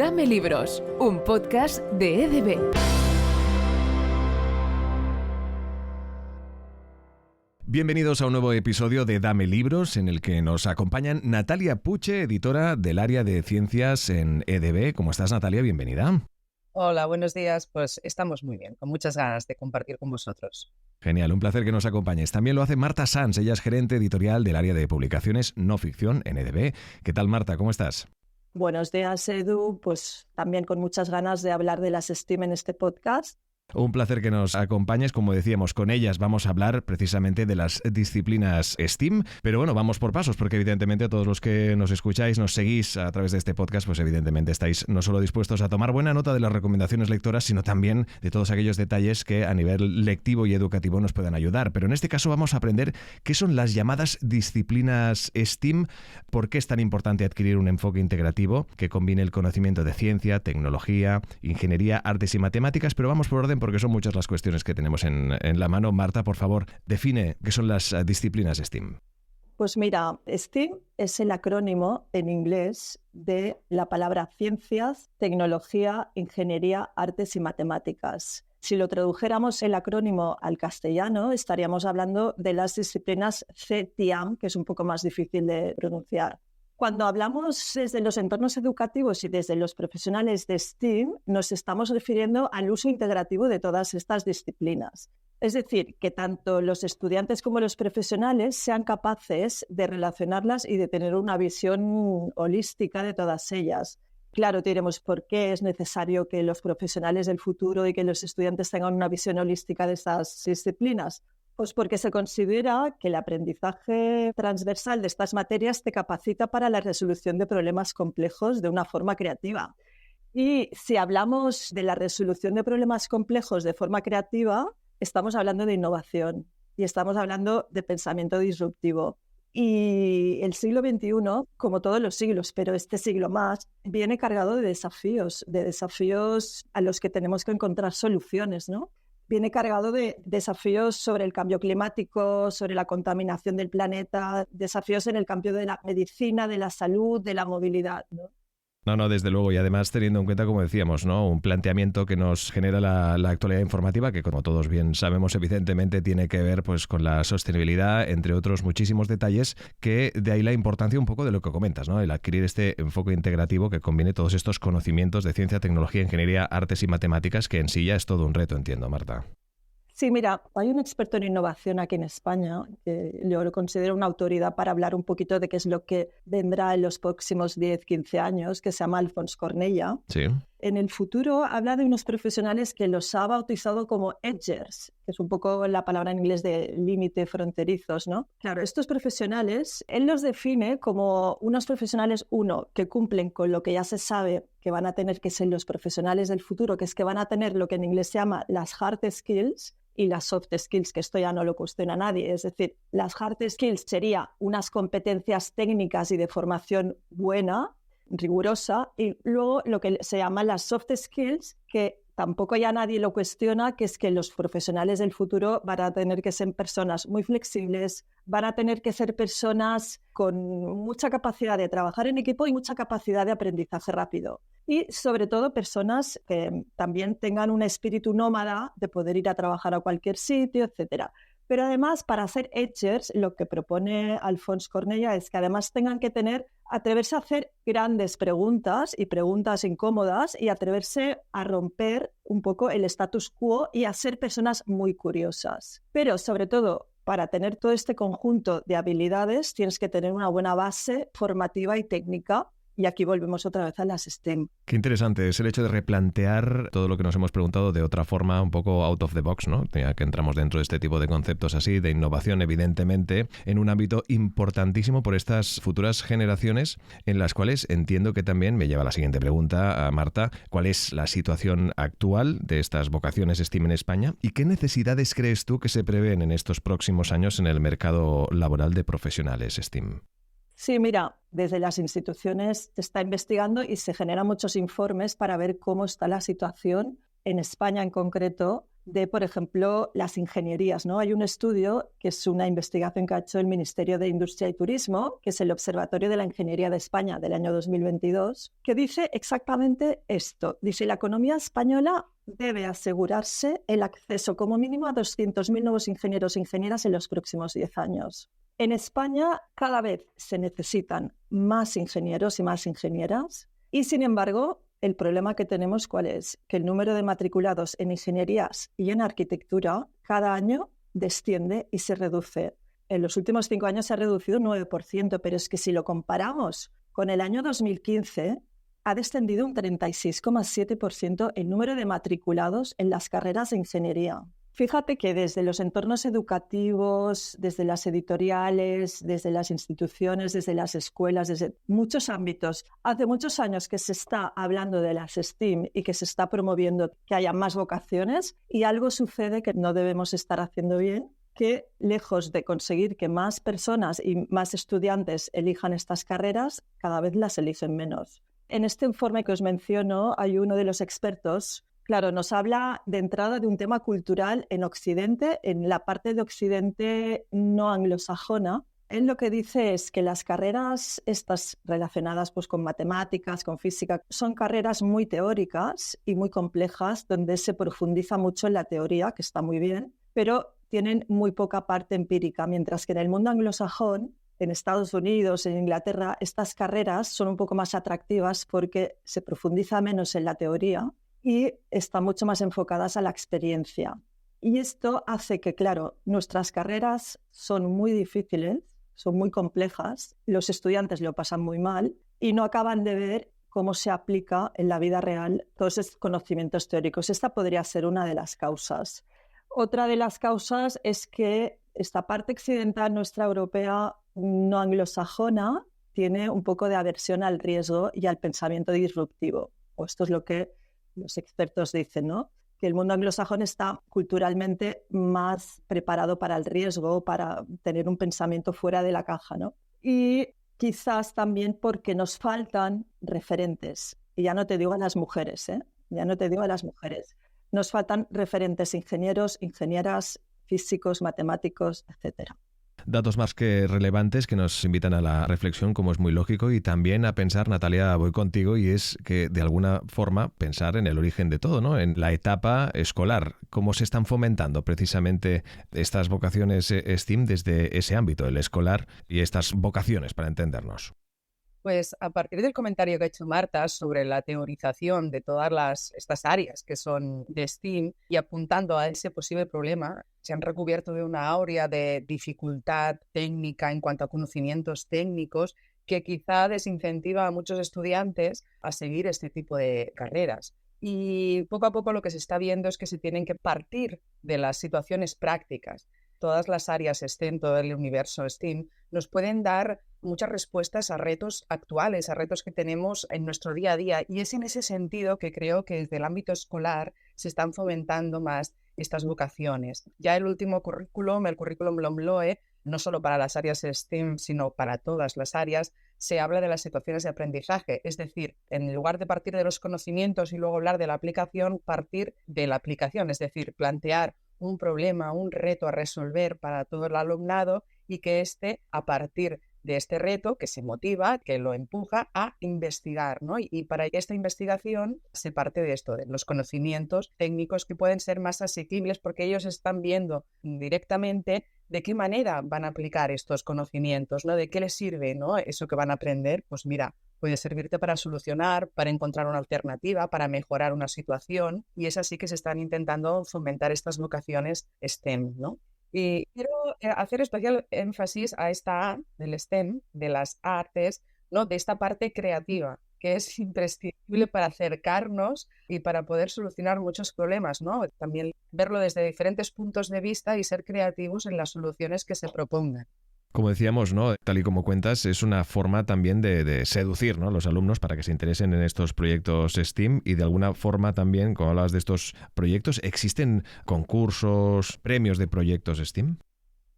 Dame Libros, un podcast de EDB. Bienvenidos a un nuevo episodio de Dame Libros, en el que nos acompañan Natalia Puche, editora del área de ciencias en EDB. ¿Cómo estás, Natalia? Bienvenida. Hola, buenos días. Pues estamos muy bien, con muchas ganas de compartir con vosotros. Genial, un placer que nos acompañes. También lo hace Marta Sanz, ella es gerente editorial del área de publicaciones no ficción en EDB. ¿Qué tal, Marta? ¿Cómo estás? Buenos días, Edu. Pues también con muchas ganas de hablar de las STEAM en este podcast. Un placer que nos acompañes. Como decíamos, con ellas vamos a hablar precisamente de las disciplinas STEAM. Pero bueno, vamos por pasos, porque evidentemente todos los que nos escucháis, nos seguís a través de este podcast, pues evidentemente estáis no solo dispuestos a tomar buena nota de las recomendaciones lectoras, sino también de todos aquellos detalles que a nivel lectivo y educativo nos puedan ayudar. Pero en este caso vamos a aprender qué son las llamadas disciplinas STEAM, por qué es tan importante adquirir un enfoque integrativo que combine el conocimiento de ciencia, tecnología, ingeniería, artes y matemáticas. Pero vamos por orden, porque son muchas las cuestiones que tenemos en la mano. Marta, por favor, define qué son las disciplinas STEAM. Pues mira, STEAM es el acrónimo en inglés de la palabra ciencias, tecnología, ingeniería, artes y matemáticas. Si lo tradujéramos el acrónimo al castellano, estaríamos hablando de las disciplinas CTIAM, que es un poco más difícil de pronunciar. Cuando hablamos desde los entornos educativos y desde los profesionales de STEAM, nos estamos refiriendo al uso integrativo de todas estas disciplinas. Es decir, que tanto los estudiantes como los profesionales sean capaces de relacionarlas y de tener una visión holística de todas ellas. Claro, diremos por qué es necesario que los profesionales del futuro y que los estudiantes tengan una visión holística de estas disciplinas. Pues porque se considera que el aprendizaje transversal de estas materias te capacita para la resolución de problemas complejos de una forma creativa. Y si hablamos de la resolución de problemas complejos de forma creativa, estamos hablando de innovación y estamos hablando de pensamiento disruptivo. Y el siglo XXI, como todos los siglos, pero este siglo más, viene cargado de desafíos a los que tenemos que encontrar soluciones, ¿no? Viene cargado de desafíos sobre el cambio climático, sobre la contaminación del planeta, desafíos en el campo de la medicina, de la salud, de la movilidad, ¿no? No, desde luego. Y además teniendo en cuenta, como decíamos, ¿no?, un planteamiento que nos genera la actualidad informativa, que como todos bien sabemos, evidentemente tiene que ver pues con la sostenibilidad, entre otros muchísimos detalles, que de ahí la importancia un poco de lo que comentas, ¿no?, el adquirir este enfoque integrativo que combine todos estos conocimientos de ciencia, tecnología, ingeniería, artes y matemáticas, que en sí ya es todo un reto, entiendo, Marta. Sí, mira, hay un experto en innovación aquí en España, que yo lo considero una autoridad para hablar un poquito de qué es lo que vendrá en los próximos 10, 15 años, que se llama Alfons Cornella. Sí. En el futuro habla de unos profesionales que los ha bautizado como edgers, que es un poco la palabra en inglés de límite, fronterizos, ¿no? Claro, estos profesionales, él los define como unos profesionales, uno, que cumplen con lo que ya se sabe que van a tener que ser los profesionales del futuro, que es que van a tener lo que en inglés se llama las hard skills, y las soft skills, que esto ya no lo cuestiona nadie. Es decir, las hard skills sería unas competencias técnicas y de formación buena, rigurosa, y luego lo que se llama las soft skills, que tampoco ya nadie lo cuestiona, que es que los profesionales del futuro van a tener que ser personas muy flexibles, van a tener que ser personas con mucha capacidad de trabajar en equipo y mucha capacidad de aprendizaje rápido. Y sobre todo personas que también tengan un espíritu nómada de poder ir a trabajar a cualquier sitio, etcétera. Pero además, para ser edgers, lo que propone Alfons Cornella es que además tengan que atreverse a hacer grandes preguntas y preguntas incómodas y atreverse a romper un poco el status quo y a ser personas muy curiosas. Pero sobre todo, para tener todo este conjunto de habilidades, tienes que tener una buena base formativa y técnica. Y aquí volvemos otra vez a las STEM. Qué interesante es el hecho de replantear todo lo que nos hemos preguntado de otra forma, un poco out of the box, ¿no? Ya que entramos dentro de este tipo de conceptos así, de innovación, evidentemente, en un ámbito importantísimo por estas futuras generaciones, en las cuales entiendo que también me lleva a la siguiente pregunta, a Marta: ¿cuál es la situación actual de estas vocaciones STEAM en España? ¿Y qué necesidades crees tú que se prevén en estos próximos años en el mercado laboral de profesionales STEAM? Sí, mira, desde las instituciones se está investigando y se generan muchos informes para ver cómo está la situación en España en concreto de, por ejemplo, las ingenierías, ¿no? Hay un estudio que es una investigación que ha hecho el Ministerio de Industria y Turismo, que es el Observatorio de la Ingeniería de España del año 2022, que dice exactamente esto. Dice, la economía española debe asegurarse el acceso como mínimo a 200.000 nuevos ingenieros e ingenieras en los próximos 10 años. En España cada vez se necesitan más ingenieros y más ingenieras y, sin embargo, el problema que tenemos, ¿cuál es? Que el número de matriculados en ingenierías y en arquitectura cada año desciende y se reduce. En los últimos 5 años se ha reducido un 9%, pero es que si lo comparamos con el año 2015, ha descendido un 36,7% el número de matriculados en las carreras de ingeniería. Fíjate que desde los entornos educativos, desde las editoriales, desde las instituciones, desde las escuelas, desde muchos ámbitos, hace muchos años que se está hablando de las STEAM y que se está promoviendo que haya más vocaciones y algo sucede que no debemos estar haciendo bien, que lejos de conseguir que más personas y más estudiantes elijan estas carreras, cada vez las eligen menos. En este informe que os menciono hay uno de los expertos. Claro, nos habla de entrada de un tema cultural en Occidente, en la parte de Occidente no anglosajona. Él lo que dice es que las carreras estas relacionadas pues, con matemáticas, con física, son carreras muy teóricas y muy complejas, donde se profundiza mucho en la teoría, que está muy bien, pero tienen muy poca parte empírica, mientras que en el mundo anglosajón, en Estados Unidos, en Inglaterra, estas carreras son un poco más atractivas porque se profundiza menos en la teoría y están mucho más enfocadas a la experiencia. Y esto hace que, claro, nuestras carreras son muy difíciles, son muy complejas, los estudiantes lo pasan muy mal y no acaban de ver cómo se aplica en la vida real todos esos conocimientos teóricos. Esta podría ser una de las causas. Otra de las causas es que esta parte occidental, nuestra europea, no anglosajona, tiene un poco de aversión al riesgo y al pensamiento disruptivo. O esto es lo que los expertos dicen, ¿no? Que el mundo anglosajón está culturalmente más preparado para el riesgo, para tener un pensamiento fuera de la caja, ¿no? Y quizás también porque nos faltan referentes. Y ya no te digo a las mujeres, ¿eh? Ya no te digo a las mujeres. Nos faltan referentes ingenieros, ingenieras, físicos, matemáticos, etcétera. Datos más que relevantes que nos invitan a la reflexión, como es muy lógico, y también a pensar, Natalia, voy contigo, y es que de alguna forma pensar en el origen de todo, ¿no? En la etapa escolar, cómo se están fomentando precisamente estas vocaciones STEAM desde ese ámbito, el escolar, y estas vocaciones, para entendernos. Pues a partir del comentario que ha hecho Marta sobre la teorización de todas estas áreas que son de STEAM y apuntando a ese posible problema, se han recubierto de una aurea de dificultad técnica en cuanto a conocimientos técnicos que quizá desincentiva a muchos estudiantes a seguir este tipo de carreras. Y poco a poco lo que se está viendo es que se tienen que partir de las situaciones prácticas. Todas las áreas STEM, todo el universo STEAM, nos pueden dar muchas respuestas a retos actuales, a retos que tenemos en nuestro día a día. Y es en ese sentido que creo que desde el ámbito escolar se están fomentando más estas vocaciones. Ya el último currículum, el currículum LOMLOE, no solo para las áreas STEM, sino para todas las áreas, se habla de las situaciones de aprendizaje. Es decir, en lugar de partir de los conocimientos y luego hablar de la aplicación, partir de la aplicación, es decir, plantear un problema, un reto a resolver para todo el alumnado y que a partir de este reto, que se motiva, que lo empuja a investigar, ¿no? Y para esta investigación se parte de esto, de los conocimientos técnicos que pueden ser más asequibles porque ellos están viendo directamente de qué manera van a aplicar estos conocimientos, ¿no? De qué les sirve, ¿no? Eso que van a aprender, pues mira, puede servirte para solucionar, para encontrar una alternativa, para mejorar una situación, y es así que se están intentando fomentar estas vocaciones STEM, ¿no? Y quiero hacer especial énfasis a esta A del STEM, de las artes, ¿no? De esta parte creativa, que es imprescindible para acercarnos y para poder solucionar muchos problemas, ¿no? También verlo desde diferentes puntos de vista y ser creativos en las soluciones que se propongan. Como decíamos, ¿no? Tal y como cuentas, es una forma también de seducir, ¿no? a los alumnos para que se interesen en estos proyectos STEAM y de alguna forma también, como hablabas de estos proyectos, ¿existen concursos, premios de proyectos STEAM?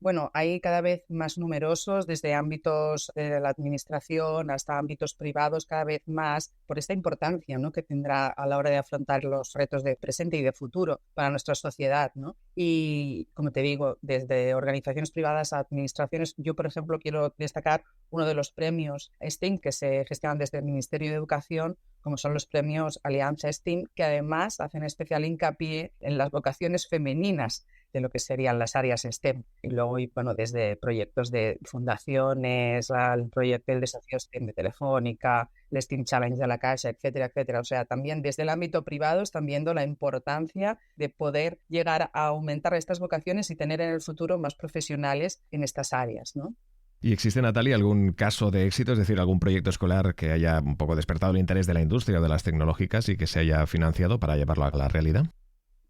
Bueno, hay cada vez más numerosos, desde ámbitos de la administración hasta ámbitos privados, cada vez más, por esta importancia, ¿no?, que tendrá a la hora de afrontar los retos de presente y de futuro para nuestra sociedad, ¿no? Y, como te digo, desde organizaciones privadas a administraciones, yo, por ejemplo, quiero destacar uno de los premios STEAM que se gestionan desde el Ministerio de Educación, como son los premios Alianza STEAM, que además hacen especial hincapié en las vocaciones femeninas de lo que serían las áreas STEM. Y luego, bueno, desde proyectos de fundaciones, al proyecto del desafío STEM de Telefónica, el STEAM Challenge de la Caixa, etcétera, etcétera. O sea, también desde el ámbito privado están viendo la importancia de poder llegar a aumentar estas vocaciones y tener en el futuro más profesionales en estas áreas, ¿no? ¿Y existe, Natalia, algún caso de éxito, es decir, algún proyecto escolar que haya un poco despertado el interés de la industria o de las tecnológicas y que se haya financiado para llevarlo a la realidad?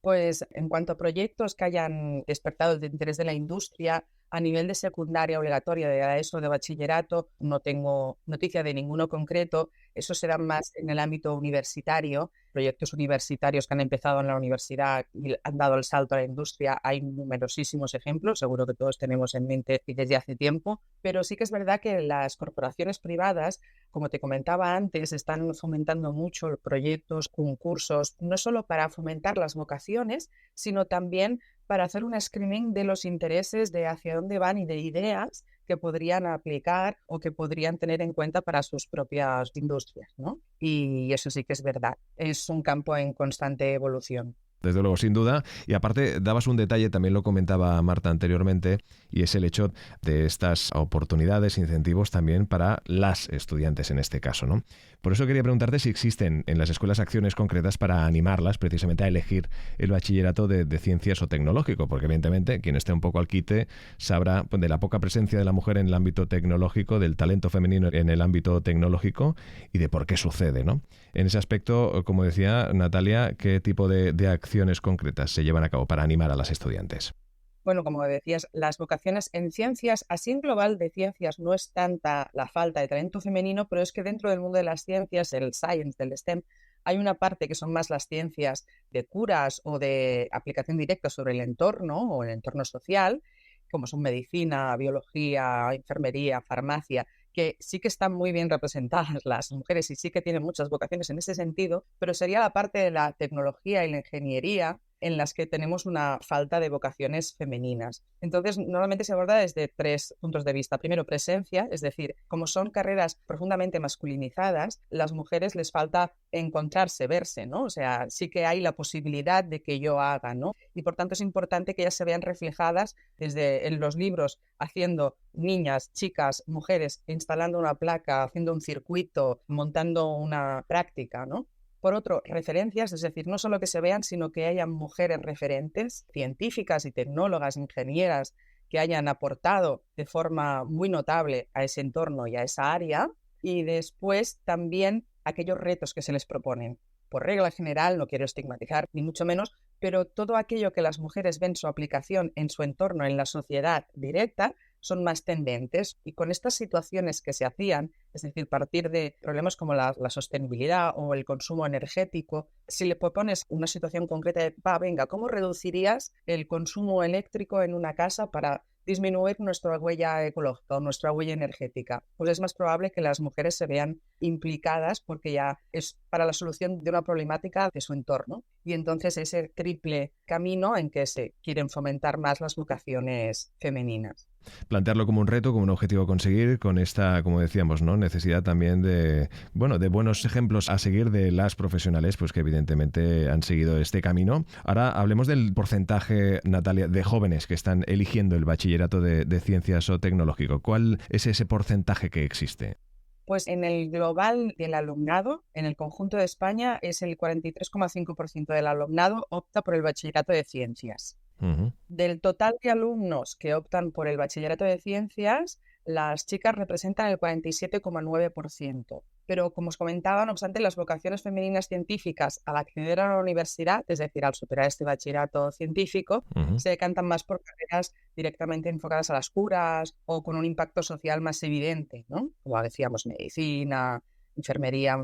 Pues en cuanto a proyectos que hayan despertado el interés de la industria, a nivel de secundaria obligatoria, de ESO, de bachillerato, no tengo noticia de ninguno concreto. Eso será más en el ámbito universitario, proyectos universitarios que han empezado en la universidad y han dado el salto a la industria. Hay numerosísimos ejemplos, seguro que todos tenemos en mente y desde hace tiempo, pero sí que es verdad que las corporaciones privadas, como te comentaba antes, están fomentando mucho proyectos, concursos, no solo para fomentar las vocaciones, sino también para hacer un screening de los intereses, de hacia dónde van y de ideas que podrían aplicar o que podrían tener en cuenta para sus propias industrias, ¿no? Y eso sí que es verdad. Es un campo en constante evolución. Desde luego, sin duda. Y aparte, dabas un detalle, también lo comentaba Marta anteriormente, y es el hecho de estas oportunidades, incentivos también para las estudiantes en este caso, ¿no? Por eso quería preguntarte si existen en las escuelas acciones concretas para animarlas precisamente a elegir el bachillerato de ciencias o tecnológico, porque evidentemente quien esté un poco al quite sabrá de la poca presencia de la mujer en el ámbito tecnológico, del talento femenino en el ámbito tecnológico y de por qué sucede, ¿no? En ese aspecto, como decía Natalia, ¿qué tipo de acciones concretas se llevan a cabo para animar a las estudiantes? Bueno, como decías, las vocaciones en ciencias, así en global de ciencias no es tanta la falta de talento femenino, pero es que dentro del mundo de las ciencias, el science, del STEM, hay una parte que son más las ciencias de curas o de aplicación directa sobre el entorno o el entorno social, como son medicina, biología, enfermería, farmacia, que sí que están muy bien representadas las mujeres y sí que tienen muchas vocaciones en ese sentido, pero sería la parte de la tecnología y la ingeniería en las que tenemos una falta de vocaciones femeninas. Entonces, normalmente se aborda desde 3 puntos de vista. Primero, presencia, es decir, como son carreras profundamente masculinizadas, las mujeres les falta encontrarse, verse, ¿no? O sea, sí que hay la posibilidad de que yo haga, ¿no? Y por tanto es importante que ellas se vean reflejadas desde en los libros, haciendo niñas, chicas, mujeres, instalando una placa, haciendo un circuito, montando una práctica, ¿no? Por otro, referencias, es decir, no solo que se vean, sino que hayan mujeres referentes, científicas y tecnólogas, ingenieras, que hayan aportado de forma muy notable a ese entorno y a esa área. Y después también aquellos retos que se les proponen. Por regla general, no quiero estigmatizar, ni mucho menos, pero todo aquello que las mujeres ven su aplicación en su entorno, en la sociedad directa, son más tendentes. Y con estas situaciones que se hacían, es decir, partir de problemas como la sostenibilidad o el consumo energético, si le propones una situación concreta de, venga, ¿cómo reducirías el consumo eléctrico en una casa para disminuir nuestra huella ecológica o nuestra huella energética? Pues es más probable que las mujeres se vean implicadas porque ya es para la solución de una problemática de su entorno. Y entonces ese triple camino en que se quieren fomentar más las vocaciones femeninas. Plantearlo como un reto, como un objetivo a conseguir, con esta, como decíamos, ¿no?, necesidad también de buenos ejemplos a seguir de las profesionales, pues que evidentemente han seguido este camino. Ahora hablemos del porcentaje, Natalia, de jóvenes que están eligiendo el bachillerato de ciencias o tecnológico. ¿Cuál es ese porcentaje que existe? Pues en el global del alumnado, en el conjunto de España, es el 43,5% del alumnado opta por el bachillerato de ciencias. Uh-huh. Del total de alumnos que optan por el bachillerato de ciencias, las chicas representan el 47,9%. Pero, como os comentaba, no obstante, las vocaciones femeninas científicas al acceder a la universidad, es decir, al superar este bachillerato científico, Uh-huh. se decantan más por carreras directamente enfocadas a las curas o con un impacto social más evidente, ¿no? Como decíamos, medicina, enfermería,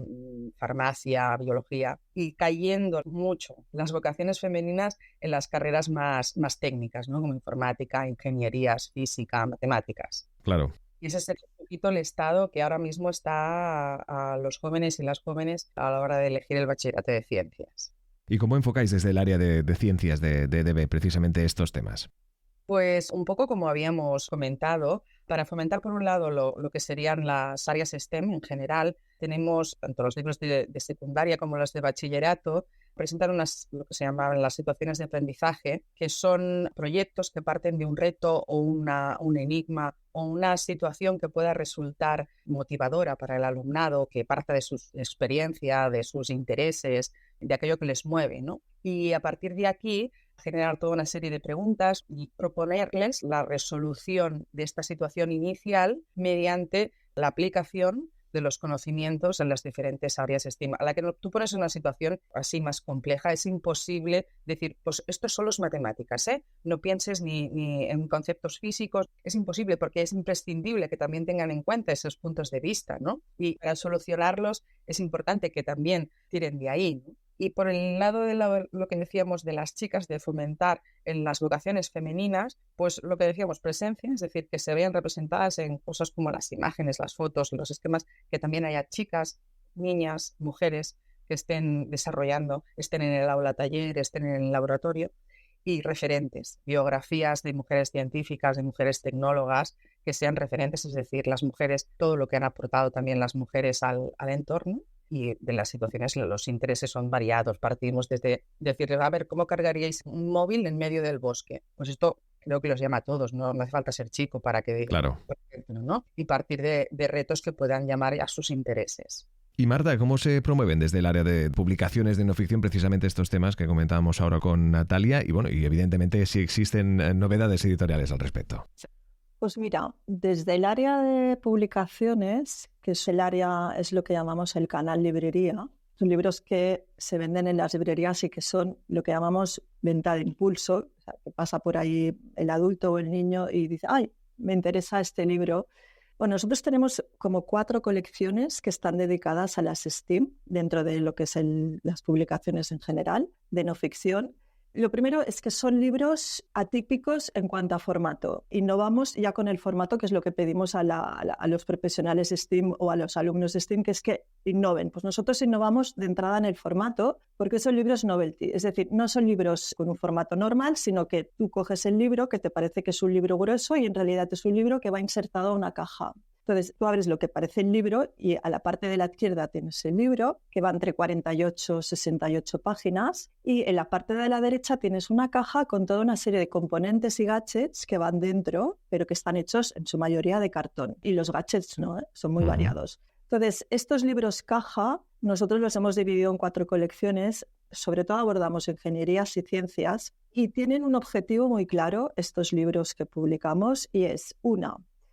farmacia, biología, y cayendo mucho las vocaciones femeninas en las carreras más técnicas, ¿no? Como informática, ingenierías, física, matemáticas. Claro. Y ese es un poquito el estado que ahora mismo está a los jóvenes y las jóvenes a la hora de elegir el bachillerato de ciencias. ¿Y cómo enfocáis desde el área de ciencias de EDB precisamente estos temas? Pues un poco como habíamos comentado, para fomentar por un lado lo que serían las áreas STEM en general, tenemos tanto los libros de secundaria como los de bachillerato, presentan lo que se llaman las situaciones de aprendizaje, que son proyectos que parten de un reto o un enigma o una situación que pueda resultar motivadora para el alumnado, que parta de su experiencia, de sus intereses, de aquello que les mueve, ¿no? Y a partir de aquí generar toda una serie de preguntas y proponerles la resolución de esta situación inicial mediante la aplicación de los conocimientos en las diferentes áreas STEM. A la que tú pones una situación así más compleja, es imposible decir, pues esto solo es matemáticas, ¿eh? No pienses ni en conceptos físicos, es imposible porque es imprescindible que también tengan en cuenta esos puntos de vista, ¿no? Y para solucionarlos es importante que también tiren de ahí, ¿no? Y por el lado de lo que decíamos de las chicas, de fomentar en las vocaciones femeninas, pues lo que decíamos, presencia, es decir, que se vean representadas en cosas como las imágenes, las fotos, los esquemas, que también haya chicas, niñas, mujeres que estén desarrollando, estén en el aula taller, estén en el laboratorio, y referentes, biografías de mujeres científicas, de mujeres tecnólogas, que sean referentes, es decir, las mujeres, todo lo que han aportado también las mujeres al entorno. Y de las situaciones los intereses son variados. Partimos desde decirles, a ver, ¿cómo cargaríais un móvil en medio del bosque? Pues esto creo que los llama a todos, no hace falta ser chico para que digan, claro. Por ejemplo, ¿no? Y partir de retos que puedan llamar a sus intereses. Y Marta, ¿cómo se promueven desde el área de publicaciones de no ficción precisamente estos temas que comentábamos ahora con Natalia? Y bueno, y evidentemente si existen novedades editoriales al respecto. Pues mira, desde el área de publicaciones, que es el área, es lo que llamamos el canal librería, son libros que se venden en las librerías y que son lo que llamamos venta de impulso, o sea, que pasa por ahí el adulto o el niño y dice, ¡ay, me interesa este libro! Bueno, nosotros tenemos como 4 colecciones que están dedicadas a las STEAM, dentro de lo que es las publicaciones en general, de no ficción. Lo primero es que son libros atípicos en cuanto a formato. Innovamos ya con el formato, que es lo que pedimos a los profesionales STEAM o a los alumnos STEAM, que es que innoven. Pues nosotros innovamos de entrada en el formato porque son libros novelty. Es decir, no son libros con un formato normal, sino que tú coges el libro que te parece que es un libro grueso y en realidad es un libro que va insertado a una caja. Entonces, tú abres lo que parece el libro y a la parte de la izquierda tienes el libro, que va entre 48 y 68 páginas, y en la parte de la derecha tienes una caja con toda una serie de componentes y gadgets que van dentro, pero que están hechos en su mayoría de cartón. Y los gadgets no, son muy variados. Entonces, estos libros caja, nosotros los hemos dividido en 4 colecciones. Sobre todo abordamos ingenierías y ciencias, y tienen un objetivo muy claro estos libros que publicamos, y es,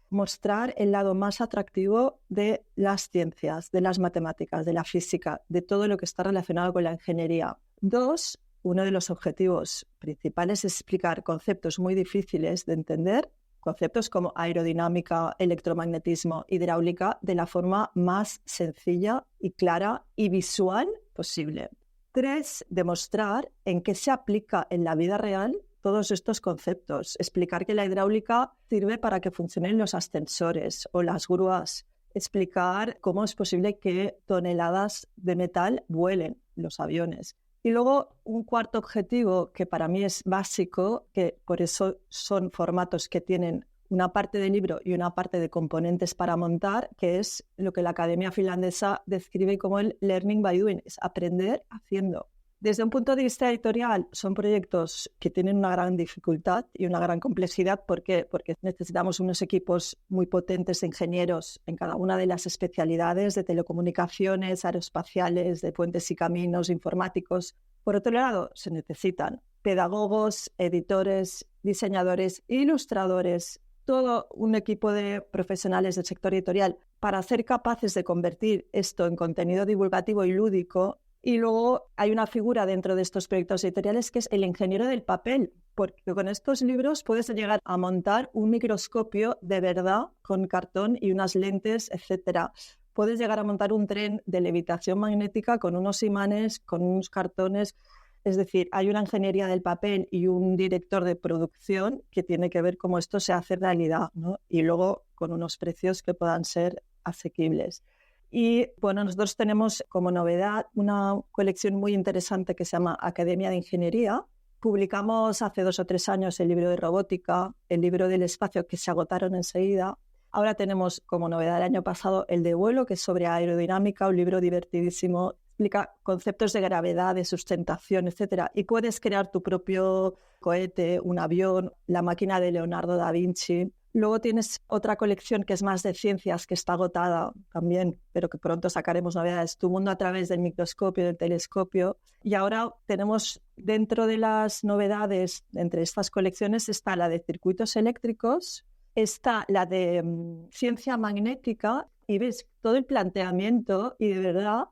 mostrar el lado más atractivo de las ciencias, de las matemáticas, de la física, de todo lo que está relacionado con la ingeniería. 2, uno de los objetivos principales es explicar conceptos muy difíciles de entender, conceptos como aerodinámica, electromagnetismo, hidráulica, de la forma más sencilla y clara y visual posible. 3, demostrar en qué se aplica en la vida real todos estos conceptos. Explicar que la hidráulica sirve para que funcionen los ascensores o las grúas. Explicar cómo es posible que toneladas de metal vuelen los aviones. Y luego un 4 objetivo que para mí es básico, que por eso son formatos que tienen una parte de libro y una parte de componentes para montar, que es lo que la Academia Finlandesa describe como el learning by doing, es aprender haciendo. Desde un punto de vista editorial, son proyectos que tienen una gran dificultad y una gran complejidad. ¿Por qué? Porque necesitamos unos equipos muy potentes de ingenieros en cada una de las especialidades de telecomunicaciones, aeroespaciales, de puentes y caminos, informáticos. Por otro lado, se necesitan pedagogos, editores, diseñadores, ilustradores, todo un equipo de profesionales del sector editorial para ser capaces de convertir esto en contenido divulgativo y lúdico. Y luego hay una figura dentro de estos proyectos editoriales que es el ingeniero del papel, porque con estos libros puedes llegar a montar un microscopio de verdad con cartón y unas lentes, etcétera. puedes llegar a montar un tren de levitación magnética con unos imanes, con unos cartones. Es decir, hay una ingeniería del papel y un director de producción que tiene que ver cómo esto se hace realidad, ¿no? Y luego con unos precios que puedan ser asequibles. Y bueno, nosotros tenemos como novedad una colección muy interesante que se llama Academia de Ingeniería. Publicamos hace 2 o 3 años el libro de robótica, el libro del espacio, que se agotaron enseguida. Ahora tenemos como novedad el año pasado el de vuelo, que es sobre aerodinámica, un libro divertidísimo. Explica conceptos de gravedad, de sustentación, etc. Y puedes crear tu propio cohete, un avión, la máquina de Leonardo da Vinci. Luego tienes otra colección que es más de ciencias, que está agotada también, pero que pronto sacaremos novedades. Tu mundo a través del microscopio, del telescopio. Y ahora tenemos dentro de las novedades, entre estas colecciones, está la de circuitos eléctricos, está la de ciencia magnética, y ves todo el planteamiento y de verdad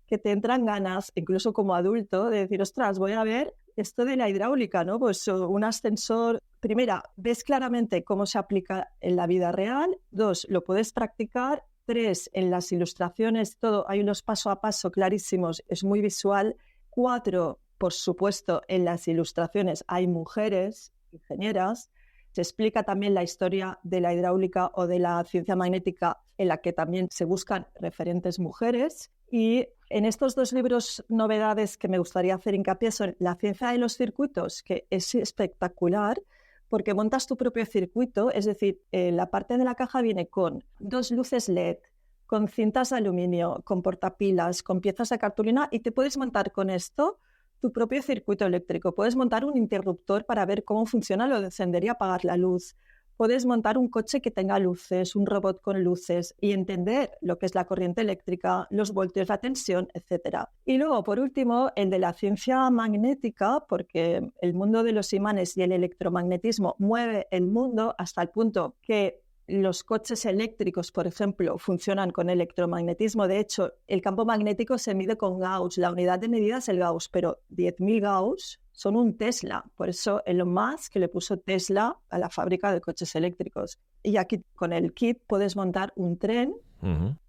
que te entran ganas, incluso como adulto, de decir, ostras, voy a ver esto de la hidráulica, ¿no? Pues un ascensor, primera, ves claramente cómo se aplica en la vida real. 2, lo puedes practicar. 3, en las ilustraciones, todo, hay unos paso a paso clarísimos, es muy visual. 4, por supuesto, en las ilustraciones hay mujeres ingenieras. Se explica también la historia de la hidráulica o de la ciencia magnética, en la que también se buscan referentes mujeres. Y en estos 2 libros, novedades que me gustaría hacer hincapié son la ciencia de los circuitos, que es espectacular, porque montas tu propio circuito, es decir, la parte de la caja viene con 2 luces LED, con cintas de aluminio, con portapilas, con piezas de cartulina, y te puedes montar con esto tu propio circuito eléctrico. Puedes montar un interruptor para ver cómo funciona lo de encender y apagar la luz. Puedes montar un coche que tenga luces, un robot con luces y entender lo que es la corriente eléctrica, los voltios, la tensión, etc. Y luego, por último, el de la ciencia magnética, porque el mundo de los imanes y el electromagnetismo mueve el mundo hasta el punto que los coches eléctricos, por ejemplo, funcionan con electromagnetismo. De hecho, el campo magnético se mide con Gauss. La unidad de medida es el Gauss, pero 10.000 Gauss son un Tesla. Por eso Elon Musk le puso Tesla a la fábrica de coches eléctricos. Y aquí con el kit puedes montar un tren,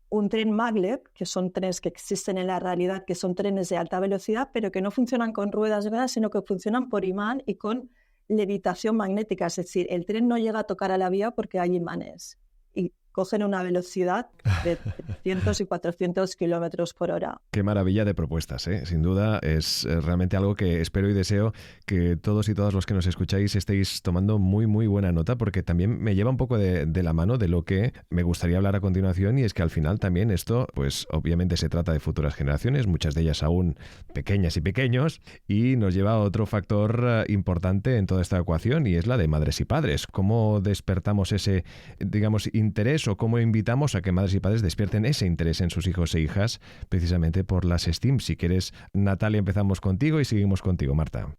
un tren maglev, que son trenes que existen en la realidad, que son trenes de alta velocidad, pero que no funcionan con ruedas, sino que funcionan por imán y con levitación magnética. Es decir, el tren no llega a tocar a la vía porque hay imanes y cogen una velocidad de 300 y 400 kilómetros por hora. Qué maravilla de propuestas, ¿eh? Sin duda es realmente algo que espero y deseo que todos y todas los que nos escucháis estéis tomando muy, muy buena nota, porque también me lleva un poco de la mano de lo que me gustaría hablar a continuación, y es que al final también esto, pues obviamente se trata de futuras generaciones, muchas de ellas aún pequeñas y pequeños, y nos lleva a otro factor importante en toda esta ecuación, y es la de madres y padres. ¿Cómo despertamos ese, digamos, interés, o cómo invitamos a que madres y padres despierten ese interés en sus hijos e hijas precisamente por las STEAM? Si quieres, Natalia, empezamos contigo y seguimos contigo, Marta.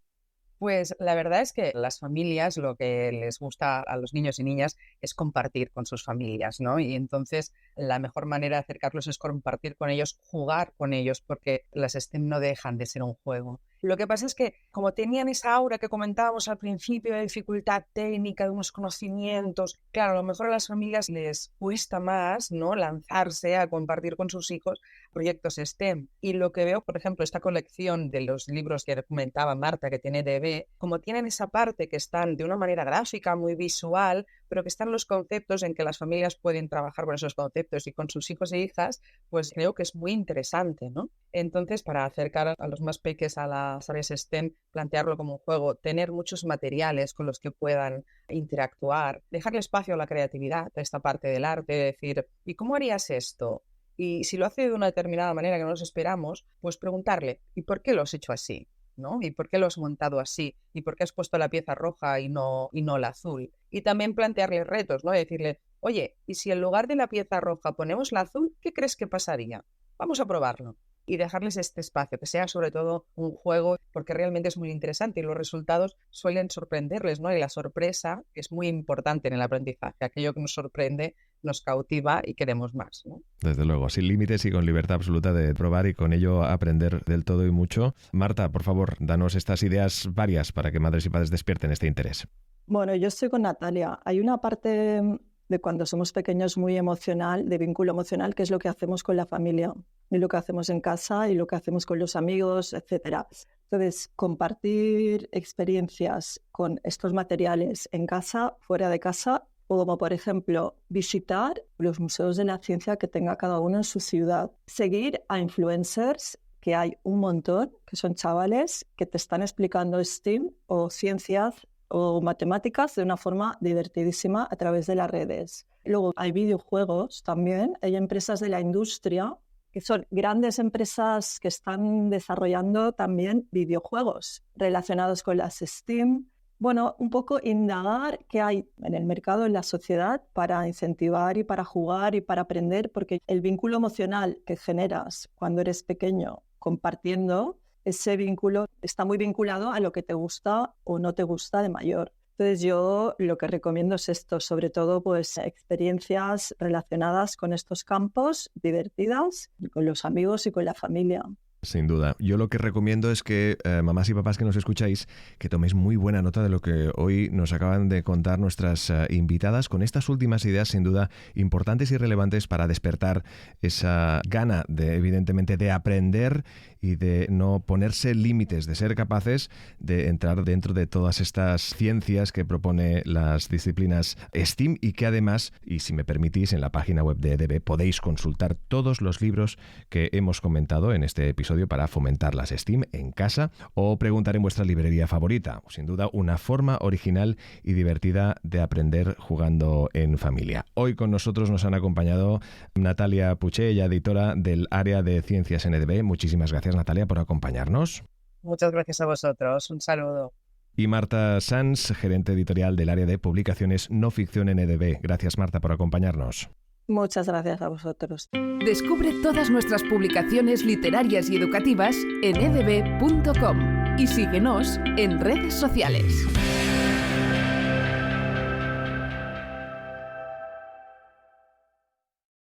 Pues la verdad es que las familias, lo que les gusta a los niños y niñas es compartir con sus familias, ¿no? Y entonces la mejor manera de acercarlos es compartir con ellos, jugar con ellos, porque las STEM no dejan de ser un juego. Lo que pasa es que, como tenían esa aura que comentábamos al principio de dificultad técnica, de unos conocimientos, claro, a lo mejor a las familias les cuesta más, ¿no?, lanzarse a compartir con sus hijos proyectos STEM. Y lo que veo, por ejemplo, esta colección de los libros que comentaba Marta, que tiene DB, como tienen esa parte que están de una manera gráfica, muy visual, pero que están los conceptos en que las familias pueden trabajar con esos conceptos y con sus hijos e hijas, pues creo que es muy interesante, ¿no? Entonces, para acercar a los más pequeños a las áreas STEM, plantearlo como un juego, tener muchos materiales con los que puedan interactuar, dejarle espacio a la creatividad, a esta parte del arte, decir, ¿y cómo harías esto? Y si lo hace de una determinada manera que no nos esperamos, pues preguntarle, ¿y por qué lo has hecho así? ¿No? ¿Y por qué lo has montado así? ¿Y por qué has puesto la pieza roja y no la azul? Y también plantearle retos, ¿no? Decirle, oye, ¿y si en lugar de la pieza roja ponemos la azul, qué crees que pasaría? Vamos a probarlo. Y dejarles este espacio, que sea sobre todo un juego, porque realmente es muy interesante y los resultados suelen sorprenderles, ¿no? Y la sorpresa es muy importante en el aprendizaje. Aquello que nos sorprende nos cautiva y queremos más, ¿no? Desde luego, sin límites y con libertad absoluta de probar y con ello aprender del todo y mucho. Marta, por favor, danos estas ideas varias para que madres y padres despierten este interés. Bueno, yo estoy con Natalia. Hay una parte de cuando somos pequeños muy emocional, de vínculo emocional, que es lo que hacemos con la familia y lo que hacemos en casa y lo que hacemos con los amigos, etc. Entonces, compartir experiencias con estos materiales en casa, fuera de casa, o como por ejemplo visitar los museos de la ciencia que tenga cada uno en su ciudad, seguir a influencers, que hay un montón, que son chavales que te están explicando STEAM o ciencias o matemáticas de una forma divertidísima a través de las redes. Luego hay videojuegos también, hay empresas de la industria que son grandes empresas que están desarrollando también videojuegos relacionados con las STEAM. Bueno, un poco indagar qué hay en el mercado, en la sociedad, para incentivar y para jugar y para aprender, porque el vínculo emocional que generas cuando eres pequeño compartiendo, ese vínculo está muy vinculado a lo que te gusta o no te gusta de mayor. Entonces yo lo que recomiendo es esto, sobre todo pues experiencias relacionadas con estos campos, divertidas, con los amigos y con la familia. Sin duda. Yo lo que recomiendo es que mamás y papás que nos escucháis, que toméis muy buena nota de lo que hoy nos acaban de contar nuestras invitadas, con estas últimas ideas sin duda importantes y relevantes para despertar esa gana de, evidentemente, de aprender y de no ponerse límites, de ser capaces de entrar dentro de todas estas ciencias que propone las disciplinas STEAM y que además, y si me permitís, en la página web de EDB podéis consultar todos los libros que hemos comentado en este episodio para fomentar las STEAM en casa o preguntar en vuestra librería favorita. Sin duda, una forma original y divertida de aprender jugando en familia. Hoy con nosotros nos han acompañado Natalia Puché, ella editora del área de ciencias en EDB. Muchísimas gracias, Natalia, por acompañarnos. Muchas gracias a vosotros. Un saludo. Y Marta Sanz, gerente editorial del área de publicaciones no ficción en EDB. Gracias, Marta, por acompañarnos. Muchas gracias a vosotros. Descubre todas nuestras publicaciones literarias y educativas en edb.com y síguenos en redes sociales.